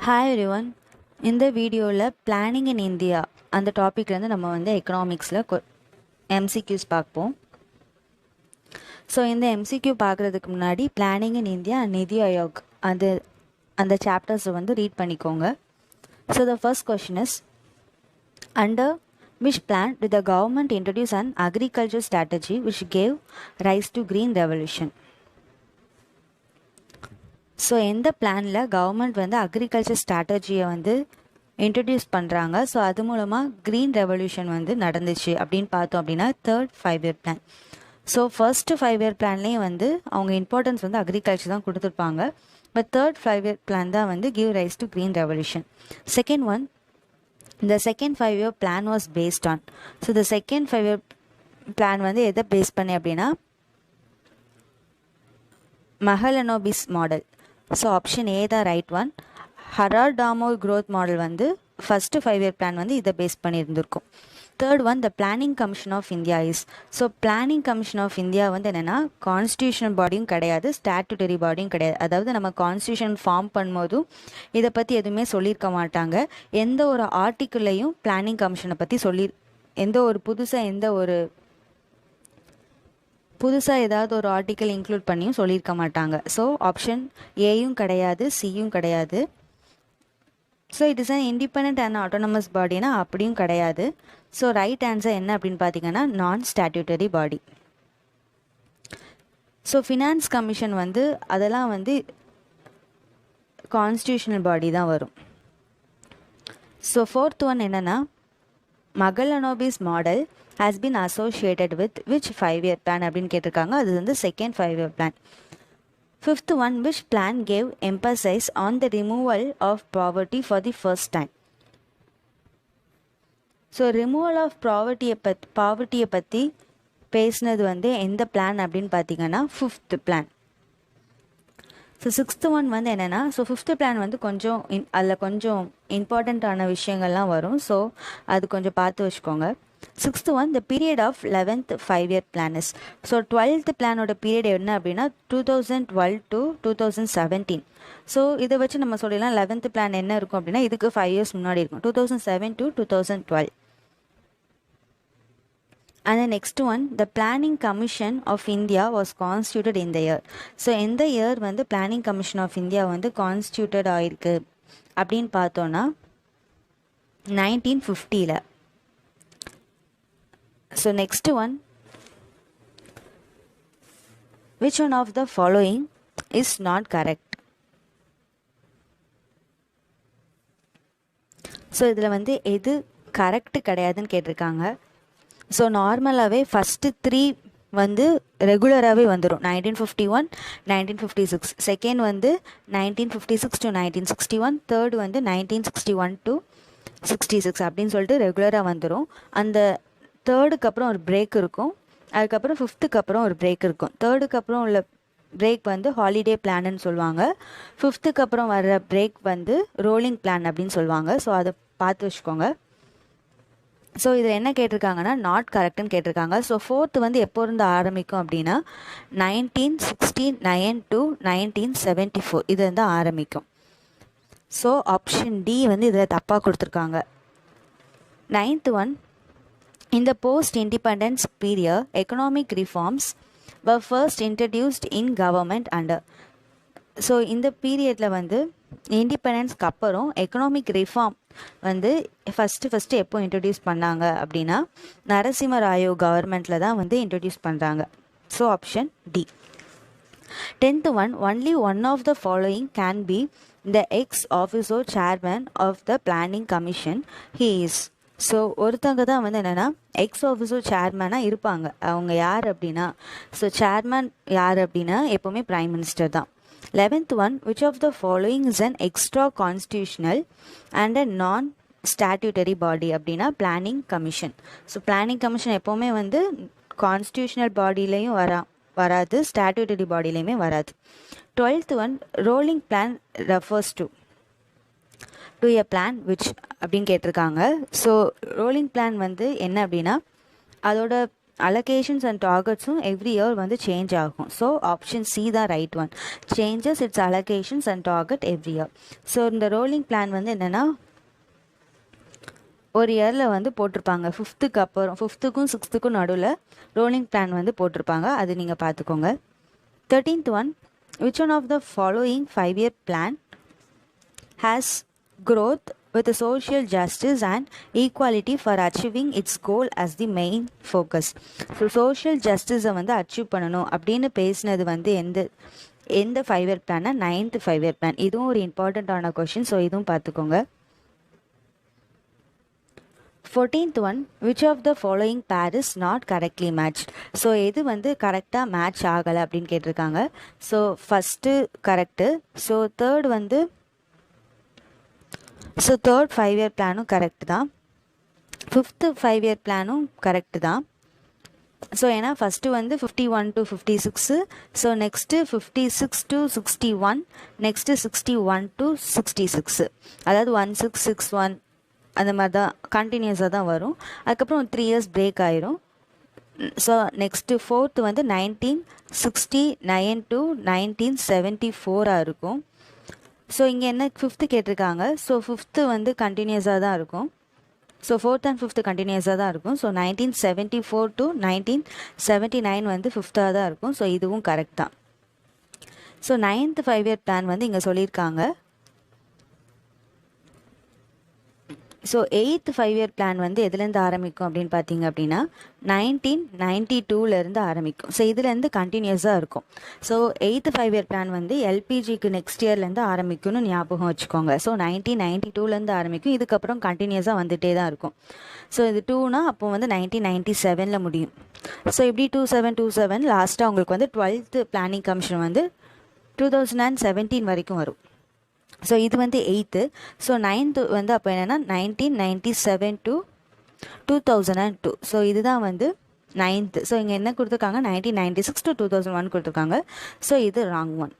Hi everyone. இந்த வீடியோவில் planning in India அந்த டாப்பிக்லேருந்து நம்ம எக்கனாமிக்ஸில் எம்சிக்யூஸ் பார்ப்போம். ஸோ இந்த எம்சிக்யூ பார்க்குறதுக்கு முன்னாடி பிளானிங் இன் இந்தியா அண்ட் நிதி ஆயோக் அந்த சாப்டர்ஸை ரீட் பண்ணிக்கோங்க. So the first question is, under which plan did the government introduce an agriculture strategy which gave rise to green revolution? So எந்த பிளானில் கவர்மெண்ட் அக்ரிகல்ச்சர் ஸ்ட்ராட்டஜியை இன்ட்ரடியூஸ் பண்ணுறாங்க, so அது மூலமாக green revolution நடந்துச்சு அப்படின்னு பார்த்தோம் அப்படின்னா third 5-year plan. So first 5-year பிளான்லேயும் அவங்க இம்பார்ட்டன்ஸ் அக்ரிகல்ச்சர் தான் கொடுத்துருப்பாங்க. பட் தேர்ட் 5-year பிளான் தான் give rice to green revolution. Second one, the second 5-year plan was based on. So the second 5-year plan எதை base பண்ணி அப்படின்னா Mahalanobis model. So option A தான் right one. Harrod Domar growth model first 5-year plan இதை base பண்ணியிருந்திருக்கும். Third one, the planning commission of India is. So planning commission of India என்னென்னா constitutional பாடியும் கிடையாது, statutory பாடியும் கிடையாது. அதாவது நம்ம கான்ஸ்டியூஷன் ஃபார்ம் பண்ணும்போதும் இதை பற்றி எதுவுமே சொல்லியிருக்க மாட்டாங்க. எந்த ஒரு ஆர்டிக்கிள்லையும் பிளானிங் கமிஷனை பற்றி புதுசாக ஏதாவது ஒரு ஆர்டிக்கல் இன்க்ளூட் பண்ணியும் சொல்லியிருக்க மாட்டாங்க. ஸோ ஆப்ஷன் ஏயும் கிடையாது, சியும் கிடையாது. So it is an independent and autonomous பாடினா அப்படியும் கிடையாது. ஸோ ரைட் ஆன்சர் என்ன அப்படின்னு பார்த்தீங்கன்னா நான் ஸ்டாட்யூட்டரி பாடி. ஸோ ஃபினான்ஸ் கமிஷன் அதெல்லாம் கான்ஸ்டியூஷனல் பாடி தான் வரும். ஸோ ஃபோர்த் ஒன் என்னென்னா Mahalanobis model has been associated with which 5-year plan அப்படின்னு கேட்டிருக்காங்க. அது second 5-year plan. Fifth one, which plan gave emphasis on the removal of poverty for the first time? So removal of பாவர்ட்டியை பற்றி பேசினது எந்த plan அப்படின்னு பார்த்தீங்கன்னா fifth plan. So sixth one என்னென்னா, ஸோ ஃபிஃப்த்து பிளான் கொஞ்சம் அதில் கொஞ்சம் இம்பார்ட்டண்ட்டான விஷயங்கள்லாம் வரும். ஸோ அது கொஞ்சம் பார்த்து வச்சுக்கோங்க. Sixth one, the period of 11th 5-year plan is. So 12th பிளானோட பீரியட் என்ன அப்படின்னா 2012 to 2017. ஸோ இதை வச்சு நம்ம சொல்லிடலாம் 11th பிளான் என்ன இருக்கும் அப்படின்னா இதுக்கு 5 years முன்னாடி இருக்கும், 2007 to 2012. And the next one, the Planning Commission of India was constituted in the year. So எந்த year Planning Commission of India constituted ஆயிருக்கு அப்படின்னு பார்த்தோன்னா 1950. So next one, which one of the following is not correct? So இதில் எது correct கிடையாதுன்னு கேட்டிருக்காங்க. So நார்மலாகவே first 3 ரெகுலராகவே வந்துடும். 1951, 1956, செகண்ட் 1956 to 1961, தேர்டு 1961 to 66 அப்படின்னு சொல்லிட்டு ரெகுலராக வந்துடும். அந்த தேர்டுக்கு அப்புறம் ஒரு பிரேக் இருக்கும், அதுக்கப்புறம் ஃபிஃப்த்துக்கு அப்புறம் ஒரு பிரேக் இருக்கும். தேர்டுக்கு அப்புறம் உள்ள பிரேக் ஹாலிடே பிளான்னு சொல்லுவாங்க. ஃபிஃப்த்துக்கு அப்புறம் வர்ற பிரேக் ரோலிங் பிளான் அப்படின்னு சொல்லுவாங்க. ஸோ அதை பார்த்து வச்சுக்கோங்க. ஸோ இதில் என்ன கேட்டிருக்காங்கன்னா நாட் கரெக்டுன்னு கேட்டிருக்காங்க. ஸோ ஃபோர்த்து எப்போ இருந்து ஆரம்பிக்கும் அப்படின்னா 1969 to 1974 இது ஆரம்பிக்கும். ஸோ ஆப்ஷன் டி இதில் தப்பாக கொடுத்துருக்காங்க. Ninth one, in the post-independence period, economic reforms were first introduced in government under. So இந்த பீரியடில் இண்டிபெண்டன்ஸ்க்கு அப்புறம் எக்கனாமிக் ரிஃபார்ம் ஃபஸ்ட்டு எப்போ இன்ட்ரடியூஸ் பண்ணாங்க அப்படின்னா நரசிம்ம ராயோ கவர்மெண்ட்டில் தான் இன்ட்ரடியூஸ் பண்ணுறாங்க. So option D. 10th one, only one of the following can be the ex officer chairman of the planning commission he is. So ஒருத்தவங்க தான் என்னென்னா எக்ஸ் ஆஃபீஸர் சேர்மேனாக இருப்பாங்க. அவங்க யார் அப்படின்னா, ஸோ சேர்மேன் யார் அப்படின்னா எப்போவுமே பிரைம் மினிஸ்டர் தான். 11th one, which of the following is an extra constitutional and a non statutory body அப்படின்னா planning commission. So planning commission எப்போவுமே கான்ஸ்டியூஷனல் பாடியிலையும் வராது, ஸ்டாட்யூட்டரி பாடியிலையுமே வராது. 12th one, rolling plan refers to a plan which அப்படின்னு கேட்டிருக்காங்க. ஸோ rolling பிளான் என்ன அப்படின்னா அதோட அலோகேஷன்ஸ் அண்ட் டார்கெட்ஸும் எவ்ரி இயர் வந்து சேஞ்ச் ஆகும். ஸோ ஆப்ஷன் சி தான் right one. Changes its allocations and target every year. So இந்த ரோலிங் பிளான் வந்து என்னென்னா ஒரு இயரில் வந்து போட்டிருப்பாங்க. ஃபிஃப்த்துக்கு அப்புறம் 5th-க்கும் 6th-க்கும் நடுவில் ரோலிங் பிளான் வந்து போட்டிருப்பாங்க. அது நீங்கள் பார்த்துக்கோங்க. 13th one, which one of the following 5-year plan has growth with social justice and equality for achieving its goal as the main focus? So social ஜஸ்டிஸை வந்து அச்சீவ் பண்ணணும் அப்படின்னு பேசினது வந்து எந்த 5-year பிளான்னா 9th 5-year பிளான். இதுவும் ஒரு இம்பார்ட்டண்ட்டான கொஷின். ஸோ இதுவும் பார்த்துக்கோங்க. 14th one, which of the following pair is not correctly matched? So எது வந்து கரெக்டாக மேட்ச் ஆகலை அப்படின்னு கேட்டிருக்காங்க. So first correct. So third 5-year பிளானும் கரெக்டு தான். 5th 5-year பிளானும் கரெக்டு தான். ஸோ ஏன்னா ஃபஸ்ட்டு வந்து 51 to 56, so next 56 to 61, next 61 to 66, அதாவது 1661 அந்த மாதிரி தான் கண்டினியூஸாக தான் வரும். அதுக்கப்புறம் 3 years பிரேக் ஆயிரும். ஸோ நெக்ஸ்ட்டு 4th வந்து 1969 to 1974 இருக்கும். ஸோ இங்கே என்ன 5th கேட்டிருக்காங்க. ஸோ 5th வந்து கண்டினியூஸாக தான் இருக்கும். ஸோ 4th and 5th கண்டினியூஸாக தான் இருக்கும். ஸோ 1974 to 1979 வந்து 5th-ஆக தான் இருக்கும். ஸோ இதுவும் கரெக்ட் தான். ஸோ 9th 5-year பிளான் வந்து இங்கே சொல்லியிருக்காங்க. ஸோ 8th 5-year பிளான் வந்து எதுலேருந்து ஆரம்பிக்கும் அப்படின்னு பார்த்தீங்க அப்படின்னா 1992லேருந்து ஆரம்பிக்கும். ஸோ இதுலேருந்து கண்டினியூஸாக இருக்கும். ஸோ 8th 5-year பிளான் வந்து எல்பிஜிக்கு நெக்ஸ்ட் இயர்லேருந்து ஆரம்பிக்கும்னு ஞாபகம் வச்சுக்கோங்க. ஸோ 1992லேருந்து ஆரம்பிக்கும். இதுக்கப்புறம் கண்டினியூஸாக வந்துகிட்டே தான் இருக்கும். ஸோ இது 2னா அப்போ வந்து 1997 முடியும். ஸோ இப்படி 27 லாஸ்ட்டாக உங்களுக்கு வந்து 12th பிளானிங் கமிஷன் வந்து 2017 வரைக்கும் வரும். ஸோ இது வந்து 8th. ஸோ 9th வந்து அப்போ என்னென்னா 1997 to 2002. ஸோ இதுதான் வந்து 9th. ஸோ இங்கே என்ன கொடுத்துருக்காங்க 1996 to 2001 கொடுத்துருக்காங்க. ஸோ இது wrong one.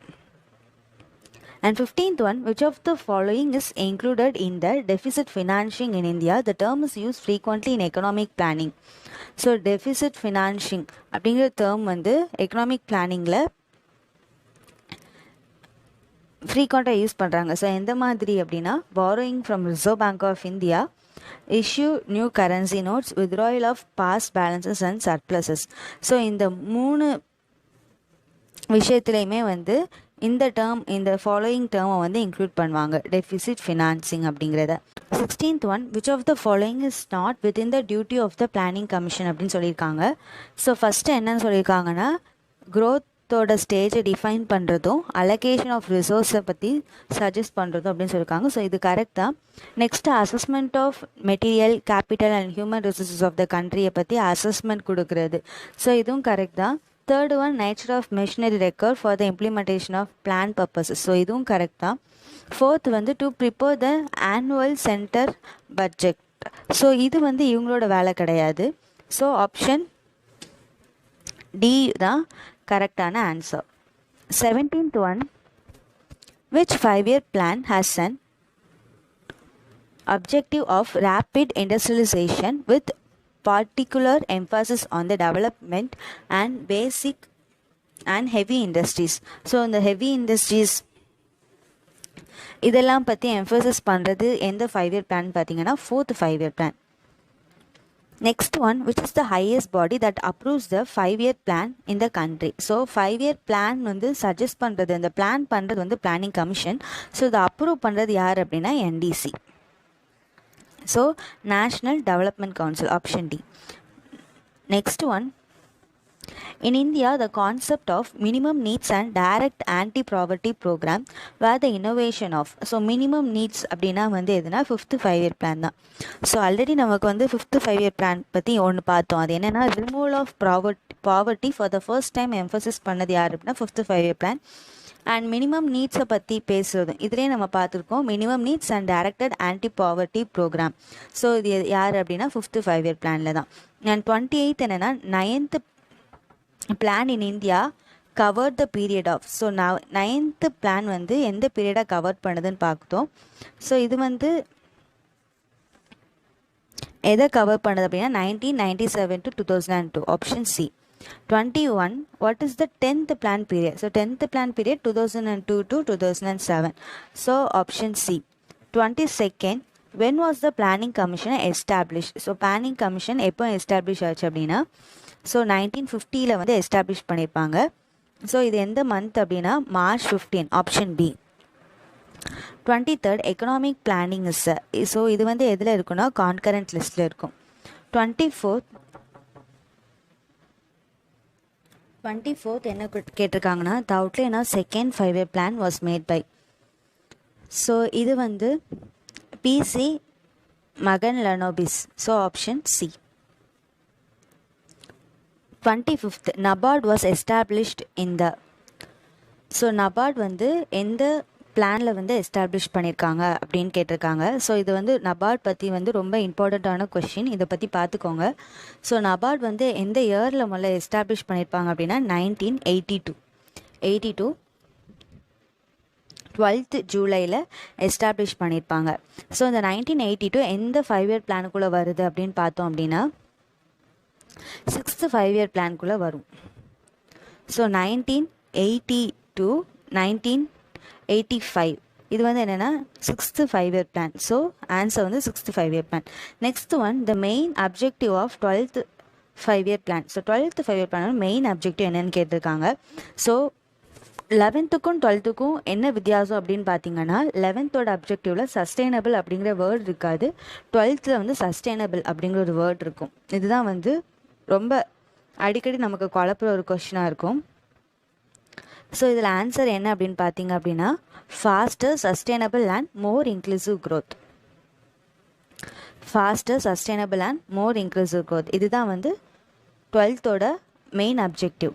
And 15th one, which of the following is included in the deficit financing in India? The term is used frequently in economic planning. So deficit financing அப்படிங்கிற term வந்து economic பிளானிங்கில் ஃப்ரீக்வெண்ட்டாக use பண்ணுறாங்க. So எந்த மாதிரி அப்படின்னா borrowing from Reserve Bank of India, issue new currency notes, withdrawal of past balances and surpluses. So இந்த 3 விஷயத்துலையுமே வந்து இந்த ஃபாலோயிங் டேர்மை வந்து இன்க்ளூட் பண்ணுவாங்க டெஃபிசிட் ஃபினான்சிங் அப்படிங்கிறத. 16th one, which of the following is not within the duty of the planning commission அப்படின்னு சொல்லியிருக்காங்க. ஸோ ஃபஸ்ட்டு என்னன்னு சொல்லியிருக்காங்கன்னா growth-ஓட ஸ்டேஜை டிஃபைன் பண்ணுறதும் அலோகேஷன் ஆஃப் ரிசோர்ஸை பற்றி சஜஸ்ட் பண்ணுறதும் அப்படின்னு சொல்லியிருக்காங்க. ஸோ இது கரெக்ட் தான். Next assessment of material, capital and human resources of the கண்ட்ரியை பற்றி அசஸ்மெண்ட் கொடுக்குறது. ஸோ இதுவும் கரெக்ட் தான். Third one, nature of machinery record for the implementation of plan purposes. So இதுவும் கரெக்ட் தான். ஃபோர்த் வந்து to prepare the annual centre budget. So இது வந்து இவங்களோட வேலை கிடையாது. ஸோ ஆப்ஷன் டி தான் கரெக்டான answer. 17th one, which 5-year plan has an objective of rapid industrialization with particular emphasis on the development and basic and heavy industries? So இந்த heavy industries இதெல்லாம் பற்றி எம்ஃபசிஸ் பண்ணுறது எந்த 5-year பிளான் பார்த்தீங்கன்னா 4th 5-year plan. Next one, which is the highest body that approves the 5-year plan in the country? So 5-year plan வந்து suggest பண்ணுறது, அந்த plan பண்ணுறது வந்து பிளானிங் கமிஷன். ஸோ இதை அப்ரூவ் பண்ணுறது யார் அப்படின்னா NDC. So national development council, option D. Next one, in India, the concept of minimum needs and direct anti-poverty program were the innovation of. So minimum needs அப்படின்னா வந்து எதுனா 5th 5-year plan தான். So already நமக்கு வந்து 5th 5-year plan பற்றி ஒன்று பார்த்தோம். அது என்னென்னா removal of poverty for the first time emphasis பண்ணது யார் அப்படின்னா 5th 5-year plan. And minimum நீட்ஸை பற்றி பேசுறது இதுலேயே நம்ம பார்த்துருக்கோம். Minimum needs and directed anti poverty programme. So இது யார் அப்படின்னா 5th 5-year பிளானில் தான். அண்ட் 28th என்னென்னா 9th plan in India cover the period of. So 9th plan வந்து எந்த பீரியடாக கவர் பண்ணுதுன்னு பார்த்தோம். ஸோ இது வந்து எதை கவர் பண்ணுது அப்படின்னா 1997 to 2002 option C. 21 what is the 10th plan period? So 10th plan period 2002 to 2007, so option C. 22nd when was the planning commission established? So planning commission எப்போ establish ஆச்சு அப்படின்னா ஸோ 1950 வந்து establish பண்ணியிருப்பாங்க. So இது எந்த month அப்படின்னா March 15, option B. 23rd economic planning is, so இது வந்து எதில் இருக்குன்னா கான்கரண்ட் லிஸ்ட்டில் இருக்கும். 24th என்ன கேட்டிருக்காங்கன்னா the outline of second 5-year plan was made by, so இது வந்து PC Mahalanobis, so option C. 25th NABARD was established in the, so NABARD வந்து எந்த பிளானில் வந்து எஸ்டாப்ளிஷ் பண்ணியிருக்காங்க அப்படின்னு கேட்டிருக்காங்க. ஸோ இது வந்து NABARD பற்றி வந்து ரொம்ப இம்பார்ட்டண்ட்டான கொஷின், இதை பற்றி பார்த்துக்கோங்க. ஸோ NABARD வந்து எந்த இயரில் முதல்ல எஸ்டாப்ளிஷ் பண்ணியிருப்பாங்க அப்படின்னா 1982 12th ஜூலையில் எஸ்டாப்ளிஷ் பண்ணியிருப்பாங்க. ஸோ இந்த 1982 எந்த 5-year பிளானுக்குள்ளே வருது அப்படின்னு பார்த்தோம் அப்படின்னா 6th 5-year பிளான்குள்ளே வரும். ஸோ 1980 to 1985 இது வந்து என்னென்னா 6th 5-year plan. So answer வந்து 6th 5-year plan. Next one the main objective of 12th 5-year plan. So 12th 5-year plan main objective என்னென்னு கேட்டிருக்காங்க. ஸோ 11th-க்கும் 12th-க்கும் என்ன வித்தியாசம் அப்படின்னு பார்த்தீங்கன்னா 11th-ஓட அப்ஜெக்டிவில் சஸ்டைனபிள் அப்படிங்கிற வேர்டு இருக்காது, 12th-ல் வந்து சஸ்டைனபிள் அப்படிங்கிற ஒரு வேர்டு இருக்கும். இதுதான் வந்து ரொம்ப அடிக்கடி நமக்கு குழப்புற ஒரு கொஷினாக இருக்கும். ஸோ இதில் ஆன்சர் என்ன அப்படின்னு பார்த்தீங்க அப்படின்னா faster sustainable and more inclusive growth. Faster sustainable and more inclusive growth இதுதான் வந்து 12th-ஓட மெயின் அப்ஜெக்டிவ்.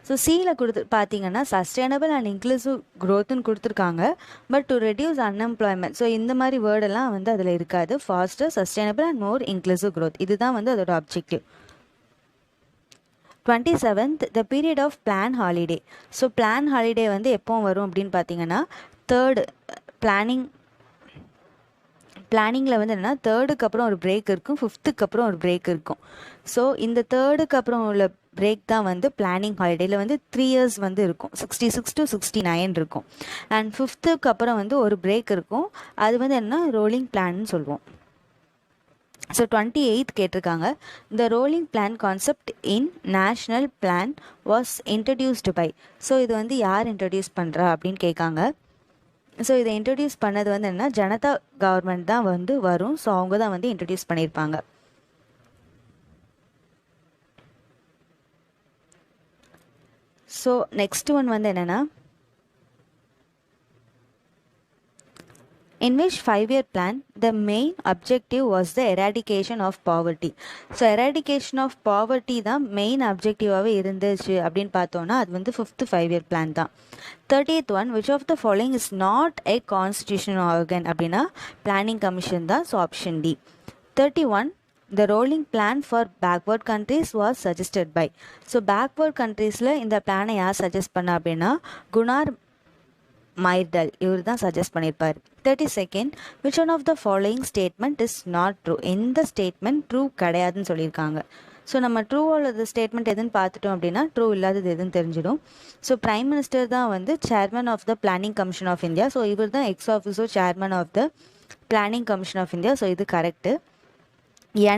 ஸோ சியில் பார்த்தீங்கன்னா சஸ்டைனபிள் அண்ட் இன்க்ளூசிவ் க்ரோத்துன்னு கொடுத்துருக்காங்க, but to reduce unemployment, so இந்த மாதிரி வேர்டெல்லாம் வந்து அதில் இருக்காது. Faster sustainable and more inclusive growth இதுதான் வந்து அதோட objective. 27th the period of plan holiday. So plan holiday வந்து எப்போ வரும் அப்படின்னு பார்த்தீங்கன்னா தேர்டு பிளானிங்கில் வந்து என்னென்னா தேர்டுக்கு அப்புறம் ஒரு பிரேக் இருக்கும், 5th-க்கு அப்புறம் ஒரு பிரேக் இருக்கும். ஸோ இந்த தேர்டுக்கு அப்புறம் உள்ள பிரேக் தான் வந்து பிளானிங் ஹாலிடேயில் வந்து 3 years வந்து இருக்கும், 66 to 69 இருக்கும். அண்ட் 5th-க்கு அப்புறம் வந்து ஒரு பிரேக் இருக்கும், அது வந்து என்ன ரோலிங் பிளான்னு சொல்லுவோம். ஸோ 28th கேட்டிருக்காங்க the rolling plan concept in national plan was introduced by. So இது வந்து யார் இன்ட்ரடியூஸ் பண்ணுறா அப்படின்னு கேட்காங்க. ஸோ இதை இன்ட்ரடியூஸ் பண்ணது வந்து என்ன ஜனதா கவர்மெண்ட் தான் வந்து வரும், ஸோ அவங்க தான் வந்து இன்ட்ரடியூஸ் பண்ணியிருப்பாங்க. ஸோ நெக்ஸ்ட் ஒன் வந்து என்னென்னா in which 5-year plan the main objective was the eradication of poverty. So eradication of poverty தான் மெயின் அப்ஜெக்டிவாகவே இருந்துச்சு அப்படின்னு பார்த்தோன்னா அது வந்து 5th 5-year plan தான். 30th one which of the following is not a constitutional organ அப்படின்னா planning commission தான், so option D. 31 the rolling plan for backward countries was suggested by. So backward countriesல இந்த பிளானை யார் சஜஸ்ட் பண்ண அப்படின்னா குனார் மைர்டல் இவர் தான் சஜஸ்ட் பண்ணியிருப்பார். 32nd which one of the following statement is not true. எந்த ஸ்டேட்மெண்ட் ட்ரூ கிடையாதுன்னு சொல்லியிருக்காங்க. ஸோ நம்ம ட்ரூ உள்ளது ஸ்டேட்மெண்ட் எதுன்னு பார்த்துட்டோம் அப்படின்னா ட்ரூ இல்லாதது எதுன்னு தெரிஞ்சிடும். ஸோ பிரைம் மினிஸ்டர் தான் வந்து chairman of the planning commission of India, so இவர் தான் ex officio chairman of the planning commission of India, so இது correct.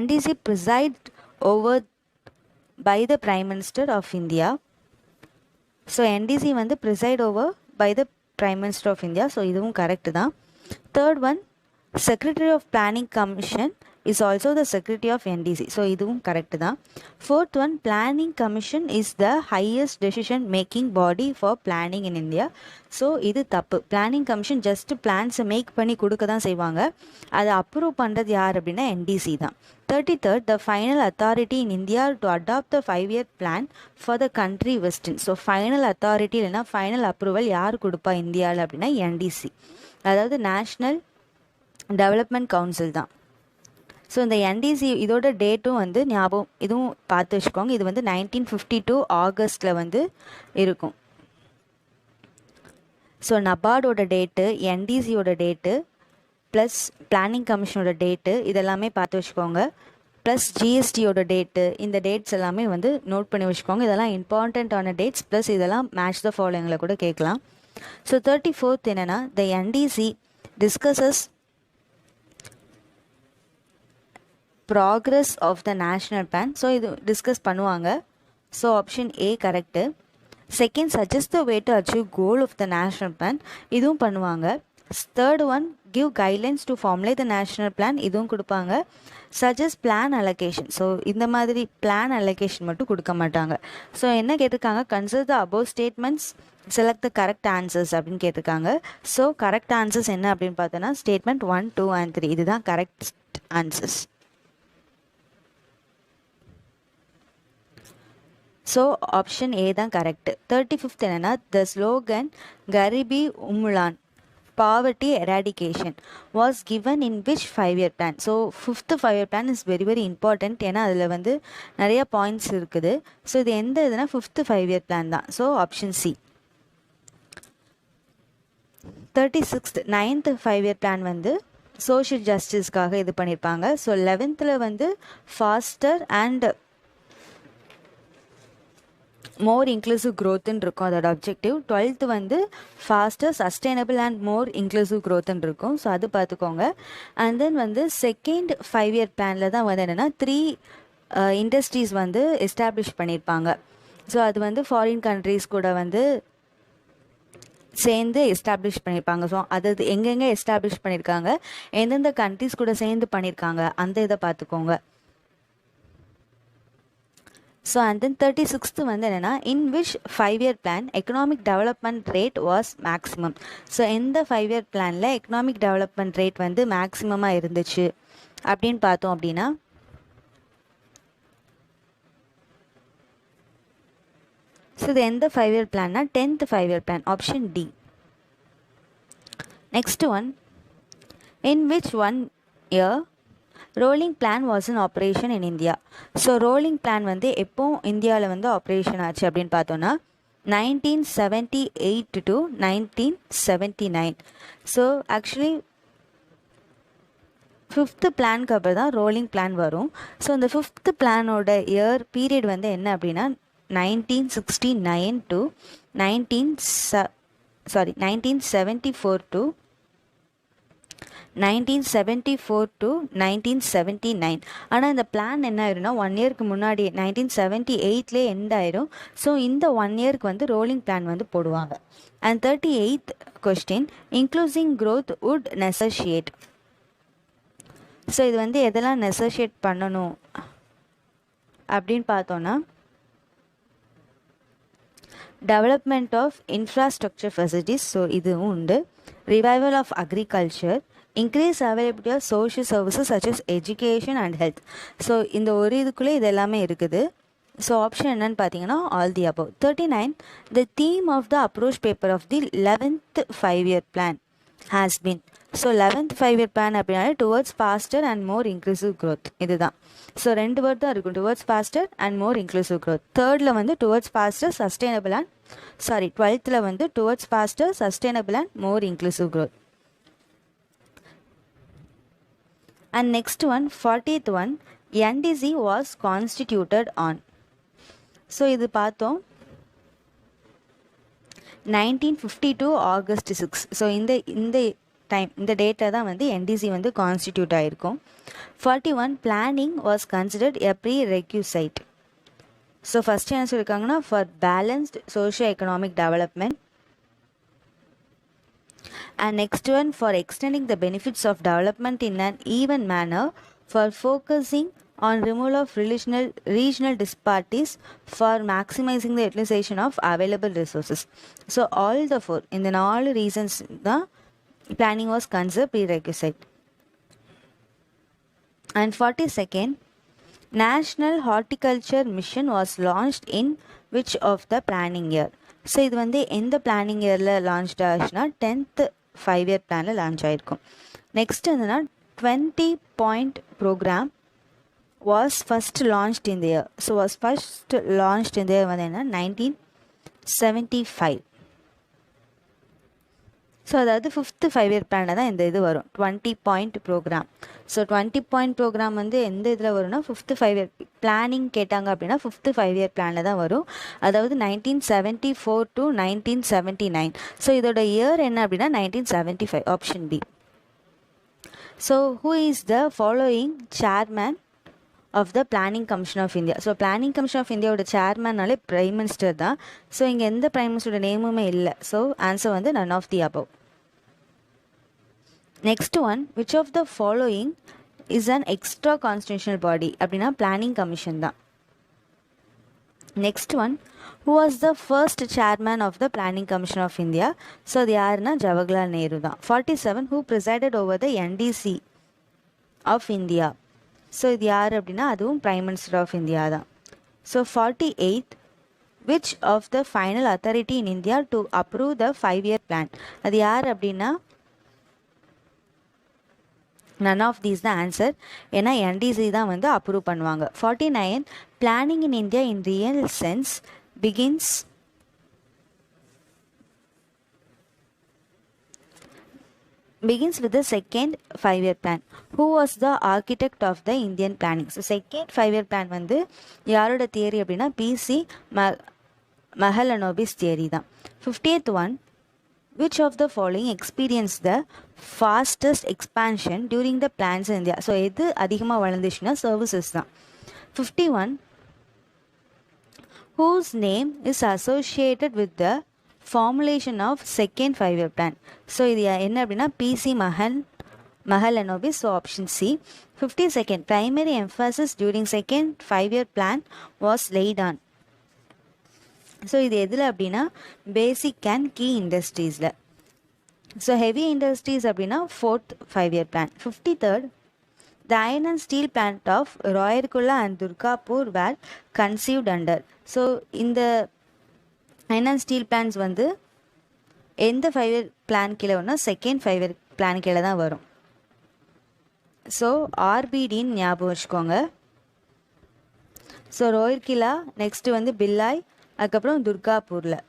NDC preside over by the Prime Minister of India. So NDC வந்து preside over by the Prime Minister of India, so இதுவும் correct தான். Third one Secretary of Planning Commission is also the Secretary of NDC, so இதுவும் correct தான். Fourth one Planning Commission is the highest decision making body for planning in India, so இது தப்பு. Planning commission just பிளான்ஸை make பண்ணி கொடுக்க தான் செய்வாங்க, அதை approve பண்ணுறது யார் அப்படின்னா NDC தான். 33rd the final authority in India to adopt the 5-year plan for the country western. So final authority இல்லைன்னா ஃபைனல் அப்ரூவல் யார் கொடுப்பா இந்தியாவில் அப்படின்னா NDC, அதாவது நேஷ்னல் டெவலப்மெண்ட் கவுன்சில் தான். ஸோ இந்த NDC இதோட டேட்டும் வந்து ஞாபகம் இதுவும் பார்த்து வச்சுக்கோங்க, இது வந்து 1952 ஆகஸ்டில் வந்து இருக்கும். ஸோ நபார்டோட டேட்டு NDCயோட டேட்டு ப்ளஸ் பிளானிங் கமிஷனோட டேட்டு இதெல்லாமே பார்த்து வச்சுக்கோங்க. ப்ளஸ் ஜிஎஸ்டியோட டேட்டு, இந்த டேட்ஸ் எல்லாமே வந்து நோட் பண்ணி வச்சுக்கோங்க. இதெல்லாம் இம்பார்ட்டண்ட்டான டேட்ஸ். ப்ளஸ் இதெல்லாம் மேட்ச் த ஃபாலோயிங்கில் கூட கேட்கலாம். ஸோ 34th என்னென்னா, the NDC discusses progress of the national plan. So இது டிஸ்கஸ் பண்ணுவாங்க. So option A correct. Second, suggest the way to achieve goal of the national plan, இதுவும் பண்ணுவாங்க. Third one, give guidelines to formulate the national plan, இதுவும் கொடுப்பாங்க. Suggest plan allocation, so இந்த மாதிரி plan allocation மட்டும் கொடுக்க மாட்டாங்க. ஸோ என்ன கேட்டிருக்காங்க, consider the above statements, select the correct answers அப்படின்னு கேட்டிருக்காங்க. ஸோ கரெக்ட் ஆன்சர்ஸ் என்ன அப்படின்னு பார்த்தோன்னா ஸ்டேட்மெண்ட் 1, 2 and 3 இதுதான் correct answers. So option A தான் கரெக்ட். 35th என்னென்னா, த ஸ்லோகன் கரிபி உம்லான் poverty eradication was given in which 5-year plan. So 5th 5-year plan is very very important. ஏன்னா அதில் வந்து நிறைய பாயிண்ட்ஸ் இருக்குது. ஸோ இது எந்த இதுனா 5th 5-year பிளான் தான். So option C. 36th 9th 5-year plan வந்து சோஷியல் ஜஸ்டிஸ்க்காக இது பண்ணியிருப்பாங்க. ஸோ 11th வந்து ஃபாஸ்டர் அண்ட் மோர் இன்க்ளூசிவ் க்ரோத்துன்னு இருக்கும் அதோட அப்ஜெக்டிவ். 12th வந்து faster, sustainable and more inclusive க்ரோத்துன்னு இருக்கும். ஸோ அது பார்த்துக்கோங்க. அண்ட் தென் வந்து செகண்ட் 5-year பிளானில் தான் வந்து என்னென்னா 3 இண்டஸ்ட்ரீஸ் வந்து எஸ்டாப்ளிஷ் பண்ணியிருப்பாங்க. ஸோ அது வந்து ஃபாரின் கண்ட்ரீஸ் கூட வந்து சேர்ந்து எஸ்டாப்ளிஷ் பண்ணியிருப்பாங்க. ஸோ அது எங்கெங்கே எஸ்டாப்ளிஷ் பண்ணியிருக்காங்க, எந்தெந்த கண்ட்ரீஸ் கூட சேர்ந்து பண்ணியிருக்காங்க, அந்த இதை பார்த்துக்கோங்க. ஸோ அண்ட் தென் 36th வந்து என்னென்னா, இன் which 5-year plan economic development rate was maximum. So எந்த 5-year பிளானில் எக்கனாமிக் டெவலப்மெண்ட் ரேட் வந்து மேக்ஸிமமாக இருந்துச்சு அப்படின்னு பார்த்தோம் அப்படின்னா, ஸோ இது எந்த 5-year பிளான்னா 10th 5-year plan, option D. Next one, in which 1 year rolling plan was in operation in India. So rolling plan வந்து எப்போ இந்தியாவில் வந்து ஆப்ரேஷன் ஆச்சு அப்படின்னு பார்த்தோன்னா 1978 to 1979. ஸோ ஆக்சுவலி 5th பிளானுக்கு அப்புறம் தான் ரோலிங் பிளான் வரும். ஸோ இந்த 5th பிளானோட இயர் பீரியட் வந்து என்ன அப்படின்னா 1969 to 1974 to 1979. ஆனால் இந்த பிளான் என்ன ஆயிரும்னா 1 yearக்கு முன்னாடி 1978லேயே எண்ட் ஆயிரும். ஸோ இந்த 1 yearக்கு வந்து ரோலிங் பிளான் வந்து போடுவாங்க. And 38th question, inclusive growth would necessitate. So இது வந்து எதெல்லாம் நெசஷியேட் பண்ணணும் அப்படின்னு பார்த்தோன்னா, development of infrastructure facilities, so இதுவும் உண்டு. Revival of agriculture, increase availability of social services such as education and health. So இந்த ஒரு இதுக்குள்ளே இது எல்லாமே இருக்குது. ஸோ ஆப்ஷன் என்னன்னு பார்த்தீங்கன்னா all the above. 39, the theme of the approach paper of the 11th 5-year plan has been. So 11th 5-year plan அப்படின்னாலே towards faster and more inclusive growth இதுதான். ஸோ 2 வேர்ட் தான் இருக்கும், towards faster and more inclusive growth. 3rd வந்து towards faster sustainable and 12th வந்து towards faster sustainable and more inclusive growth. And next one, 40th one, NDC was constituted on. So இது பார்த்தோம் 1952 August 6. So இந்த time இந்த டேட்டை தான் வந்து NDC வந்து கான்ஸ்டிடியூட் ஆகிருக்கும். 41, planning was considered a prerequisite. So first என்ன சொல்லியிருக்காங்கன்னா, for balanced socio economic development. And next one, for extending the benefits of development in an even manner, for focusing on removal of regional disparities, for maximizing the utilization of available resources. So all the 4 in the 4 reasons the planning was considered prerequisite. And 42nd, National Horticulture Mission was launched in which of the planning year. So இது வந்து எந்த planning இயரில் launch ஆச்சுன்னா 10th 5-year பிளானில் launch ஆகிருக்கும். Next என்னன்னா 20 point programme was first launched இந்த year. So was first launched இந்த இயர் வந்து என்ன 1975. ஸோ அதாவது 5th 5-year பிளானில் தான் இந்த இது வரும் 20 point programme. So 20 point programme வந்து எந்த இதில் வரும்னா 5th 5-year பிளானிங் கேட்டாங்க அப்படின்னா 5th 5-year பிளானில் தான் வரும். அதாவது 1974 to 1979. ஸோ இதோட இயர் என்ன அப்படின்னா 1975, option B. So who is the following chairman of the planning commission of India? So planning commission of இந்தியாவோட சேர்மேனாலே பிரைம் மினிஸ்டர் தான். ஸோ இங்கே எந்த பிரைம் மினிஸ்டரோட நேமுமே இல்லை. ஸோ ஆன்சர் வந்து none of the above. Next one, which of the following is an extra constitutional body? அப்படின்னா பிளானிங் கமிஷன் தான். Next one, who was the first chairman of the planning commission of India? So அது யாருன்னா ஜவஹர்லால் நேரு தான். 47, who presided over the NDC of India? So இது யார் அப்படின்னா அதுவும் prime minister of India தான். So 48, which of the final authority in India to approve the 5-year plan? அது யார் அப்படின்னா none of these the answer. ஏன்னா NDC தான் வந்து அப்ரூவ் பண்ணுவாங்க. 49, planning in India in real sense begins with the second 5-year plan. Who was the architect of the Indian planning? So second 5-year plan வந்து யாரோட theory அப்படின்னா PC Mahalanobis theory தான். 50th one, which of the following experienced the fastest expansion during the plans in India? So எது அதிகமாக வளர்ந்துச்சுன்னா services தான். 51, whose name is associated with the formulation of second 5-year plan? So இது என்ன அப்படின்னா PC Mahalanobis. So option C. 52nd, primary emphasis during second 5-year plan was laid on. So இது எதில் அப்படின்னா basic and key இண்டஸ்ட்ரீஸில். So heavy industries அப்படின்னா 4th 5-year plan. 53rd, the iron and steel plant of Rourkela and Durgapur were conceived under. So இந்த iron and steel plants வந்து எந்த 5-year plan கீழே வரும்னா செகண்ட் 5-year பிளான் கீழே தான் வரும். ஸோ ஆர்பிடின்னு ஞாபகம் வச்சுக்கோங்க. ஸோ ராயர்கிலா, நெக்ஸ்ட்டு வந்து பில்லாய், அதுக்கப்புறம் துர்காப்பூரில்.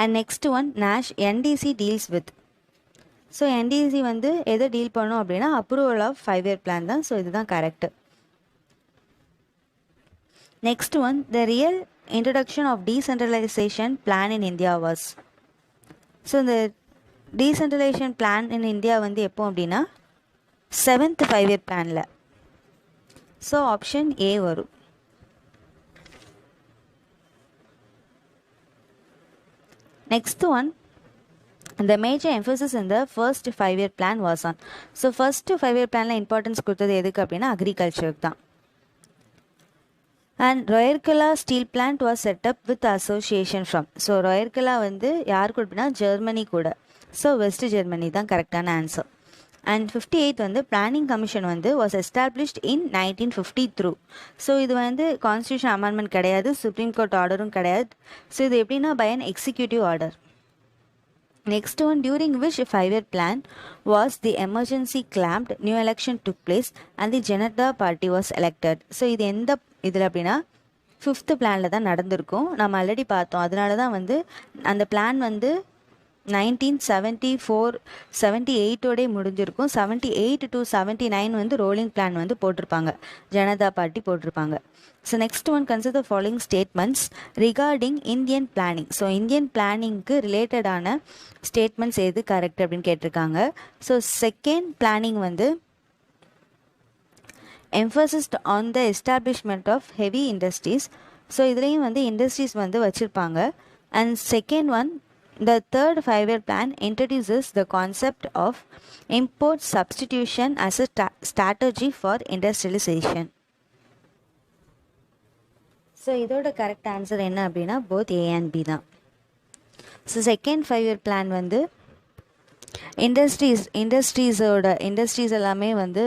அண்ட் நெக்ஸ்ட் ஒன், நேஷ் NDC deals with. So NDC வந்து எதை டீல் பண்ணும் அப்படின்னா அப்ரூவல் ஆஃப் 5-year பிளான் தான். ஸோ இதுதான் correct. Next one, the real introduction of decentralisation plan in India was. So இந்த டீசென்ட்ரலைசேஷன் பிளான் இன் இந்தியா வந்து எப்போ அப்படின்னா 7th 5-year பிளானில். ஸோ ஆப்ஷன் ஏ வரும். Next one, the major emphasis in the first 5-year plan was on. So first 5-year பிளானில் importance கொடுத்தது எதுக்கு அப்படின்னா அக்ரிகல்ச்சருக்கு தான். And Rourkela steel plant was set up with association from. So Rourkela வந்து யார் கூட அப்படின்னா ஜெர்மனி கூட. ஸோ வெஸ்ட் ஜெர்மனி தான் கரெக்டான ஆன்சர். அண்ட் 58th வந்து பிளானிங் கமிஷன் வந்து was established in 1950 through. So இது வந்து கான்ஸ்டியூஷன் அமெண்ட்மெண்ட் கிடையாது, சுப்ரீம் கோர்ட் ஆர்டரும் கிடையாது. ஸோ இது எப்படின்னா by an executive order. Next one, during which 5-year plan was the emergency clamped, new election took place and the Janata Party was elected. So இது எந்த இதில் அப்படின்னா 5th பிளானில் தான் நடந்திருக்கும். நம்ம ஆல்ரெடி பார்த்தோம். அதனால தான் வந்து அந்த பிளான் வந்து 1974 78ஓடே முடிஞ்சிருக்கும். 78 to 79 வந்து ரோலிங் பிளான் வந்து போட்டிருப்பாங்க, ஜனதா பார்ட்டி போட்டிருப்பாங்க. So next one, consider the following statements regarding Indian planning. So Indian பிளானிங்க்கு ரிலேட்டடான ஸ்டேட்மெண்ட்ஸ் எது கரெக்ட் அப்படின்னு கேட்டிருக்காங்க. ஸோ செகண்ட் பிளானிங் வந்து emphasised on the establishment of heavy industries. So இதுலேயும் வந்து இண்டஸ்ட்ரீஸ் வந்து வச்சுருப்பாங்க. And second one, the third 5-year plan introduces the concept of import substitution as a strategy for industrialization. So இதோட correct answer என்ன அப்படின்னா both A and B தான். So second 5-year plan வந்து industries எல்லாமே வந்து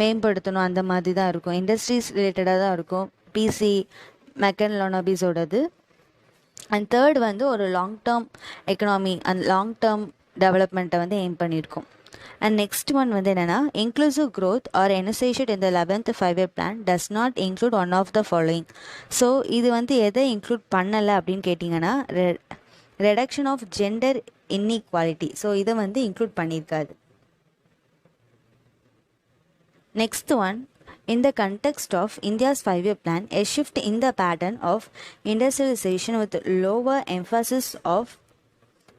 மேம்படுத்தணும் அந்த மாதிரி தான் இருக்கும். இண்டஸ்ட்ரீஸ் ரிலேட்டடாக தான் இருக்கும் பிசி மெக்கன்லோனோபிஸோடது. அண்ட் தேர்ட் வந்து ஒரு long term economy and long term டெவலப்மெண்ட்டை வந்து எய்ம் பண்ணியிருக்கோம். அண்ட் நெக்ஸ்ட் ஒன் வந்து என்னென்னா inclusive growth are enunciated in the 11th 5-year plan does not include one of the following. So இது வந்து எதை இன்க்ளூட் பண்ணலை அப்படின்னு கேட்டிங்கன்னா reduction of gender inequality. So இதை வந்து இன்க்ளூட் பண்ணியிருக்காது. Next one, in the context of India's 5-year plan, a shift in the pattern of industrialization with lower emphasis of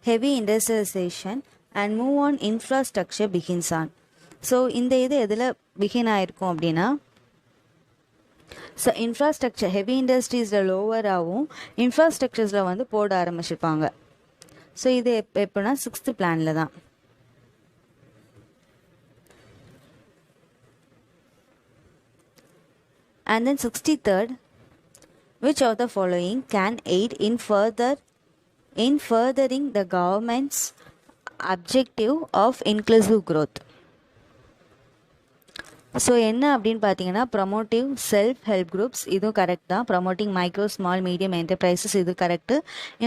heavy industrialization and move on infrastructure begins on. So இந்த இது எதில் begin ஆகிருக்கும் அப்படின்னா, so infrastructure heavy இண்டஸ்ட்ரீஸில் லோவராகவும் இன்ஃப்ராஸ்ட்ரக்சர்ஸில் வந்து போட ஆரம்பிச்சிருப்பாங்க. So இது எப்போனா 6th பிளானில் தான். And then 63rd, which of the following can aid in furthering the government's objective of inclusive growth? So என்ன அப்படின்னு பார்த்தீங்கன்னா ப்ரமோட்டிவ் செல்ஃப் ஹெல்ப் குரூப்ஸ், இதுவும் கரெக்ட் தான். Promoting micro small medium enterprises, இது correct.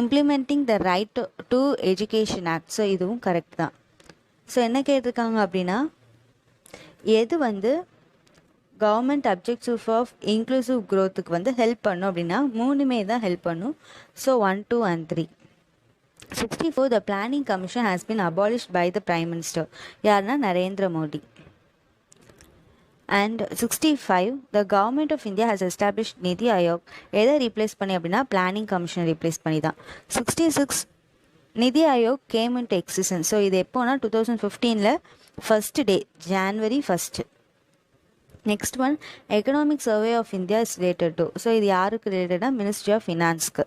Implementing the Right to Education Act, so இதுவும் correct தான். So என்ன கேட்டிருக்காங்க அப்படின்னா, எது வந்து கவர்மெண்ட் அப்ஜெக்டிவ் ஆஃப் இன்க்ளூசிவ் க்ரோத்துக்கு வந்து ஹெல்ப் பண்ணும் அப்படின்னா 3மே தான் ஹெல்ப் பண்ணும். So 1, 2 and 3. 64, the planning commission has been abolished by the prime minister. யாருன்னா Narendra Modi. And 65, the government of India has established Niti Aayog. எதை ரீப்ளேஸ் பண்ணி அப்படின்னா பிளானிங் கமிஷனை ரீப்ளேஸ் பண்ணி தான். 66, Niti Aayog came into existence. So இது எப்போனா 2015 first day January 1. Next one, economic survey of India is related to. So இது யாருக்கு ரிலேட்டடாக மினிஸ்ட்ரி ஆஃப் ஃபினான்ஸ்க்கு.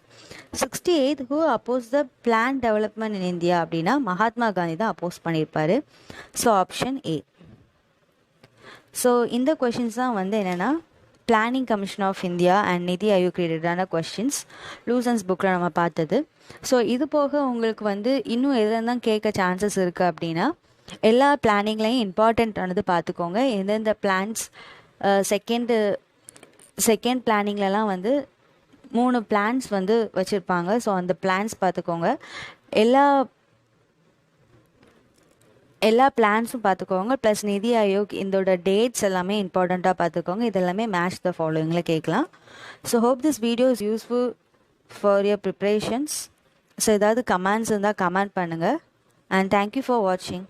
68, who oppose the plan development in India அப்படின்னா மகாத்மா காந்தி தான் அப்போஸ் பண்ணியிருப்பார். So option A. ஸோ இந்த கொஷின்ஸ் தான் வந்து என்னென்னா Planning commission of India and நிதி ஆயோக் ரிலேட்டடான கொஷின்ஸ் லூசன்ஸ் புக்கில் நம்ம பார்த்தது. ஸோ இது போக உங்களுக்கு வந்து இன்னும் எதில் தான் கேட்க சான்சஸ் இருக்குது அப்படின்னா, எல்லா பிளானிங்லையும் இம்பார்ட்டண்ட்டானது பார்த்துக்கோங்க. எந்தெந்த பிளான்ஸ் செகண்ட் பிளானிங்லலாம் வந்து 3 பிளான்ஸ் வந்து வச்சுருப்பாங்க. ஸோ அந்த பிளான்ஸ் பார்த்துக்கோங்க. எல்லா பிளான்ஸும் பார்த்துக்கோங்க. ப்ளஸ் நிதி ஆயோக் இதோட டேட்ஸ் எல்லாமே இம்பார்ட்டண்ட்டாக பார்த்துக்கோங்க. இதெல்லாமே மேட்ச் த ஃபாலோயிங்கில் கேட்கலாம். So hope this video is useful for your preparations. So ஏதாவது கமெண்ட்ஸ் இருந்தால் கமெண்ட் பண்ணுங்கள். அண்ட் தேங்க்யூ ஃபார் வாட்சிங்.